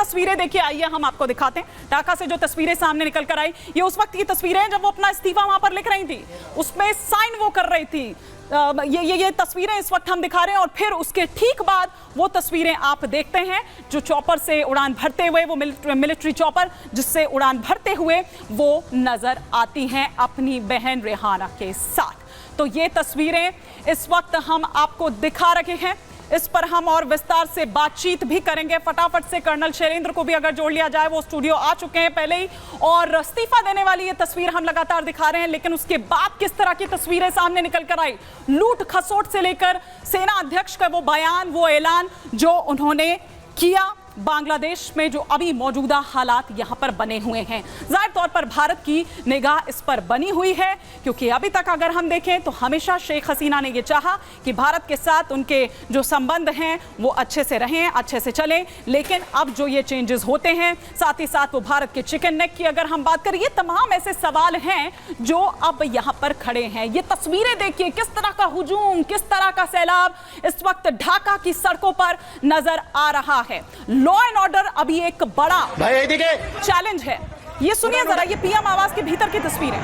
तस्वीरें देखिए, आइए हम आपको दिखाते हैं। ढाका से जो तस्वीरें सामने निकल कर आई, ये उस वक्त की तस्वीरें हैं जब वो अपना इस्तीफा वहां पर लिख रही थी, उसमें साइन वो कर रही थी। ये तस्वीरें इस वक्त हम दिखा रहे हैं और फिर उसके ठीक बाद वो तस्वीरें आप देखते हैं जो चॉपर से उड़ान भरते हुए, वो मिलिट्री चॉपर जिससे उड़ान भरते हुए वो नजर आती हैं अपनी बहन रेहाना के साथ। तो ये तस्वीरें इस वक्त हम आपको दिखा रहे हैं, इस पर हम और विस्तार से बातचीत भी करेंगे। फटाफट से कर्नल शैलेंद्र को भी अगर जोड़ लिया जाए, वो स्टूडियो आ चुके हैं पहले ही, और इस्तीफा देने वाली ये तस्वीर हम लगातार दिखा रहे हैं। लेकिन उसके बाद किस तरह की तस्वीरें सामने निकल कर आई, लूट खसोट से लेकर सेना अध्यक्ष का वो बयान, वो ऐलान जो उन्होंने किया, बांग्लादेश में जो अभी मौजूदा हालात यहां पर बने हुए हैं, जाहिर तौर पर भारत की निगाह इस पर बनी हुई है, क्योंकि अभी तक अगर हम देखें तो हमेशा शेख हसीना ने यह चाहा कि भारत के साथ उनके जो संबंध हैं वो अच्छे से रहें, अच्छे से चलें। लेकिन अब जो ये चेंजेस होते हैं, साथ ही साथ वो भारत के चिकन नेक की अगर हम बात करें, ये तमाम ऐसे सवाल हैं जो अब यहां पर खड़े हैं। ये तस्वीरें देखिए, किस तरह का हुजूम, किस तरह का सैलाब इस वक्त ढाका की सड़कों पर नजर आ रहा है। लॉ एंड ऑर्डर अभी एक बड़ा चैलेंज है। ये सुनिए जरा, ये पीएम आवास के भीतर की तस्वीर है।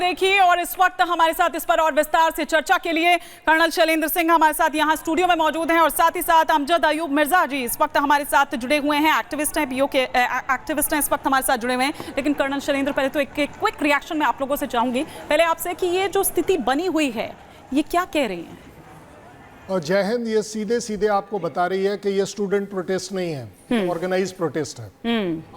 देखिए, और इस वक्त हमारे साथ इस पर और विस्तार से चर्चा के लिए कर्नल शैलेंद्र सिंह हमारे साथ यहाँ स्टूडियो में मौजूद हैं, और साथ ही साथ अमजद अयूब मिर्जा जी इस वक्त हमारे साथ जुड़े हुए हैं, एक्टिविस्ट हैं, पीओ के एक्टिविस्ट हैं, इस वक्त हमारे साथ जुड़े हुए हैं। लेकिन कर्नल शैलेंद्र, पहले तो एक क्विक रिएक्शन में आप लोगों से चाहूंगी, पहले आपसे कि ये जो स्थिति बनी हुई है ये क्या कह रही है? और जय हिंद, ये सीधे सीधे आपको बता रही है कि ये स्टूडेंट प्रोटेस्ट नहीं है, ऑर्गेनाइज प्रोटेस्ट है।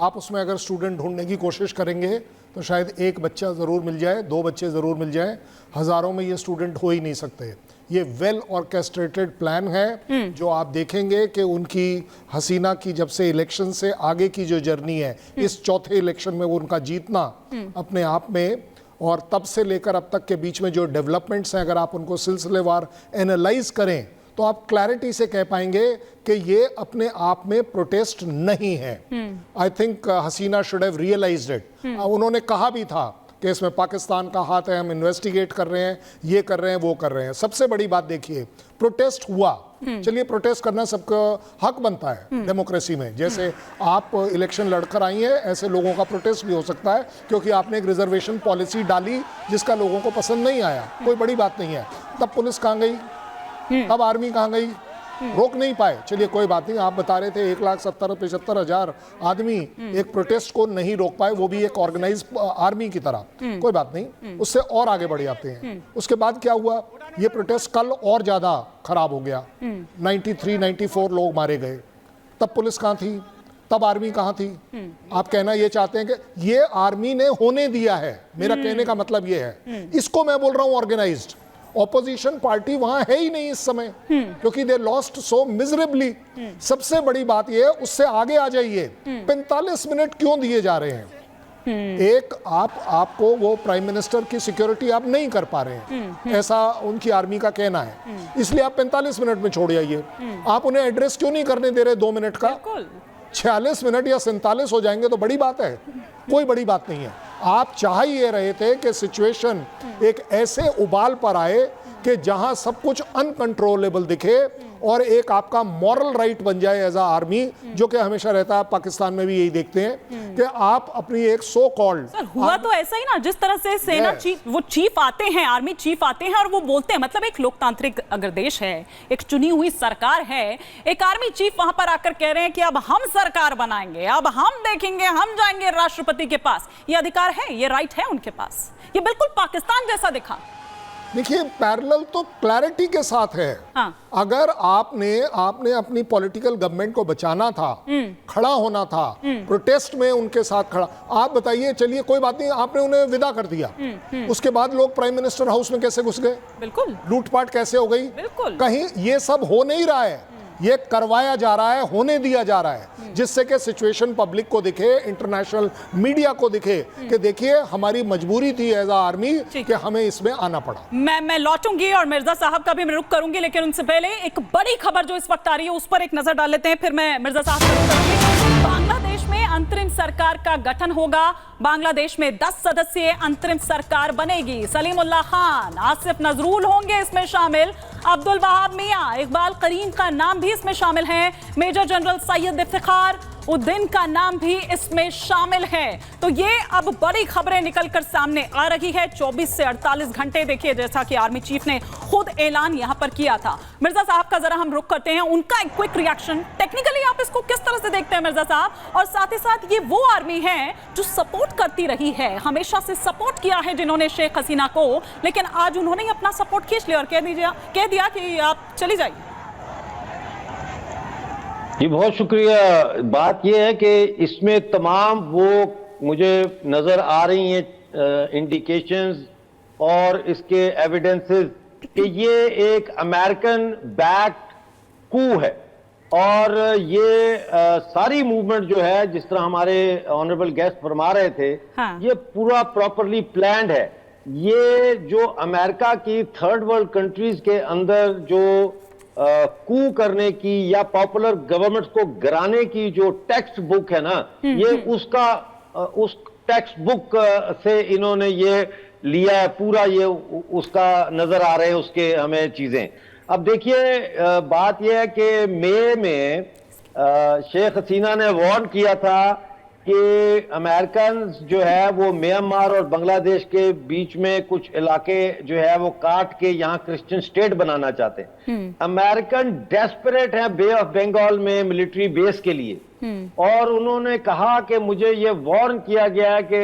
आप उसमें अगर स्टूडेंट ढूंढने की कोशिश करेंगे तो शायद एक बच्चा ज़रूर मिल जाए, दो बच्चे ज़रूर मिल जाए, हज़ारों में ये स्टूडेंट हो ही नहीं सकते। ये वेल ऑर्केस्ट्रेटेड प्लान है जो आप देखेंगे कि उनकी हसीना की जब से इलेक्शन से आगे की जो जर्नी है, इस चौथे इलेक्शन में वो उनका जीतना अपने आप में, और तब से लेकर अब तक के बीच में जो डेवलपमेंट्स हैं, अगर आप उनको सिलसिलेवार एनालाइज करें तो आप क्लैरिटी से कह पाएंगे कि ये अपने आप में प्रोटेस्ट नहीं है। I think Hasina should have realised it. उन्होंने कहा भी था कि इसमें पाकिस्तान का हाथ है, हम इन्वेस्टिगेट कर रहे हैं, ये कर रहे हैं, वो कर रहे हैं। सबसे बड़ी बात देखिए, प्रोटेस्ट हुआ, चलिए प्रोटेस्ट करना सबका हक बनता है डेमोक्रेसी में। जैसे आप इलेक्शन लड़कर आई हैं, ऐसे लोगों का प्रोटेस्ट भी हो सकता है क्योंकि आपने एक रिजर्वेशन पॉलिसी डाली जिसका लोगों को पसंद नहीं आया, कोई बड़ी बात नहीं है। तब पुलिस कहाँ गई, तब आर्मी कहाँ गई, रोक नहीं पाए। चलिए कोई बात नहीं, आप बता रहे थे 1,70,75,000 आदमी एक प्रोटेस्ट को नहीं रोक पाए, वो भी एक ऑर्गेनाइज आर्मी की तरह, कोई बात नहीं, उससे और आगे बढ़ जाते हैं। उसके बाद क्या हुआ, ये प्रोटेस्ट कल और ज्यादा खराब हो गया, 93-94 लोग मारे गए। तब पुलिस कहाँ थी, तब आर्मी कहाँ थी? आप कहना ये चाहते हैं कि ये आर्मी ने होने दिया है, मेरा कहने का मतलब ये है। इसको मैं बोल रहा हूं ऑर्गेनाइज्ड। ऑपोजिशन पार्टी वहां है ही नहीं इस समय, क्योंकि दे लॉस्ट सो मिजरेबली। सबसे बड़ी बात यह है, उससे आगे आ जाइए, 45 मिनट क्यों दिए जा रहे हैं? एक आपको वो प्राइम मिनिस्टर की सिक्योरिटी आप नहीं कर पा रहे हैं, ऐसा उनकी आर्मी का कहना है, इसलिए आप 45 मिनट में छोड़ जाइए। आप उन्हें एड्रेस क्यों नहीं करने दे रहे 2 मिनट का? 46 मिनट या 47 हो जाएंगे तो बड़ी बात है, कोई बड़ी बात नहीं है। आप चाह ही ये रहे थे कि सिचुएशन एक ऐसे उबाल पर आए कि जहां सब कुछ अनकंट्रोलेबल दिखे और एक आपका मॉरल राइट बन जाए एज आ आर्मी, जो कि हमेशा रहता है। पाकिस्तान में भी यही देखते हैं कि आप अपनी एक सो कॉल्ड, हुआ तो ऐसा ही ना, जिस तरह से सेना चीफ, वो चीफ आते हैं, आर्मी चीफ आते हैं और वो बोलते हैं, मतलब एक लोकतांत्रिक अगर देश है, एक चुनी हुई सरकार है, एक आर्मी चीफ वहां पर आकर कह रहे हैं कि अब हम सरकार बनाएंगे, अब हम देखेंगे, हम जाएंगे राष्ट्रपति के पास। ये अधिकार है, ये राइट है उनके पास। ये बिल्कुल पाकिस्तान जैसा दिखा। देखिए, पैरेलल तो क्लैरिटी के साथ है। अगर आपने अपनी पॉलिटिकल गवर्नमेंट को बचाना था, खड़ा होना था, प्रोटेस्ट में उनके साथ खड़ा, आप बताइए, चलिए कोई बात नहीं, आपने उन्हें विदा कर दिया, उसके बाद लोग प्राइम मिनिस्टर हाउस में कैसे घुस गए? बिल्कुल। लूटपाट कैसे हो गई? बिल्कुल। कहीं ये सब हो नहीं रहा है। ये करवाया जा रहा है, होने दिया जा रहा है, जिससे कि सिचुएशन पब्लिक को दिखे, इंटरनेशनल मीडिया को दिखे कि देखिए हमारी मजबूरी थी एज अ आर्मी कि हमें इसमें आना पड़ा। मैं लौटूंगी और मिर्जा साहब का भी मैं रुख करूंगी, लेकिन उनसे पहले एक बड़ी खबर जो इस वक्त आ रही है उस पर एक नजर डाल लेते हैं, फिर मैं मिर्जा साहब का रुख करूंगी। बांग्लादेश में अंतरिम सरकार का गठन होगा। बांग्लादेश में 10 सदस्यीय अंतरिम सरकार बनेगी। सलीमुल्लाह खान, आसिफ नजरुल होंगे इसमें शामिल, अब्दुल वहाब मियां, इकबाल करीम का नाम भी इसमें शामिल है, मेजर जनरल सैयद इफ्तिखार उद्दीन का नाम भी इसमें शामिल है। तो ये अब बड़ी खबरें निकलकर सामने आ रही है। 24 से 48 घंटे देखिए, जैसा कि आर्मी चीफ ने खुद ऐलान यहां पर किया था। मिर्जा साहब का जरा हम रुख करते हैं, उनका एक क्विक रिएक्शन। टेक्निकली आप इसको किस तरह से देखते हैं मिर्जा साहब, और साथ ही साथ ये वो आर्मी है जो सपोर्ट करती रही है, हमेशा से सपोर्ट किया है जिन्होंने शेख हसीना को, लेकिन आज उन्होंने ही अपना सपोर्ट खींच लिया और कह दिया कि आप चली जाइए। जी बहुत शुक्रिया। बात यह है कि इसमें तमाम वो मुझे नजर आ रही हैं इंडिकेशंस और इसके एविडेंसेस कि ये एक अमेरिकन बैक्ड कू है, और ये सारी मूवमेंट जो है, जिस तरह हमारे ऑनरेबल गेस्ट फरमा रहे थे, हाँ। ये पूरा प्रॉपरली प्लान्ड है। ये जो अमेरिका की थर्ड वर्ल्ड कंट्रीज के अंदर जो कू करने की या पॉपुलर गवर्नमेंट को गिराने की जो टेक्स्ट बुक है ना, ये उस टेक्स्ट बुक से इन्होंने ये लिया है पूरा, ये उसका नजर आ रहे हैं उसके हमें चीजें। अब देखिए बात यह है कि मई में शेख हसीना ने वार्न किया था कि अमेरिकन जो है वो म्यांमार और बांग्लादेश के बीच में कुछ इलाके जो है वो काट के यहाँ क्रिश्चियन स्टेट बनाना चाहते हैं। अमेरिकन डेस्परेट है बे ऑफ बंगाल में मिलिट्री बेस के लिए, और उन्होंने कहा कि मुझे ये वार्न किया गया है कि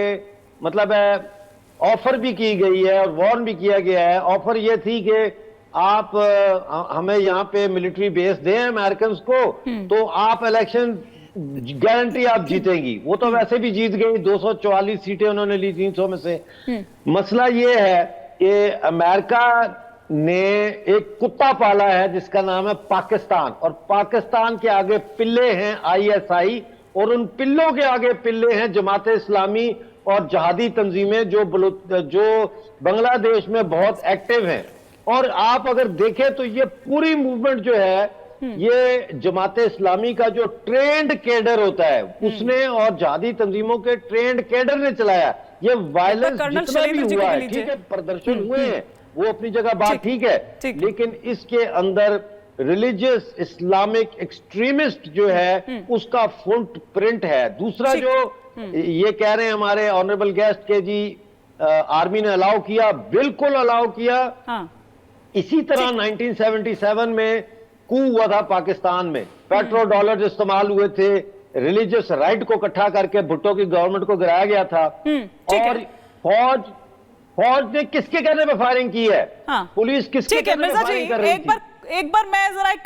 मतलब है, ऑफर भी की गई है और वार्न भी किया गया है। ऑफर ये थी कि आप हमें यहाँ पे मिलिट्री बेस दें अमेरिकन को, तो आप इलेक्शन गारंटी आप जीतेंगी। वो तो वैसे भी जीत गई, 244 सीटें उन्होंने ली 300 में से। मसला ये है कि अमेरिका ने एक कुत्ता पाला है जिसका नाम है पाकिस्तान, और पाकिस्तान के आगे पिल्ले हैं ISI, और उन पिल्लों के आगे पिल्ले हैं जमात इस्लामी और जहादी तंजीमें जो बांग्लादेश में बहुत एक्टिव हैं। और आप अगर देखें तो ये पूरी मूवमेंट जो है, ये जमाते इस्लामी का जो ट्रेंड कैडर होता है उसने और जहादी तंजीमों के ट्रेंड कैडर ने चलाया। ये वायलेंस जितना भी हुआ है, ठीक है, प्रदर्शन हुए हैं, वो अपनी जगह बात ठीक है, लेकिन इसके अंदर रिलीजियस इस्लामिक एक्सट्रीमिस्ट जो है उसका फुटप्रिंट है। दूसरा जो ये कह रहे हैं हमारे ऑनरेबल गेस्ट के जी, आर्मी ने अलाउ किया, बिल्कुल अलाउ किया। इसी तरह 1977 में कू हुआ था पाकिस्तान में, पेट्रो डॉलर इस्तेमाल हुए थे, रिलीजियस राइट को इकट्ठा करके भुट्टो की गवर्नमेंट को गिराया गया था। और फौज ने किसके कहने पर फायरिंग की है? पुलिस किसके कहने पर फायरिंग कर रही थी? एक बार मैं जरा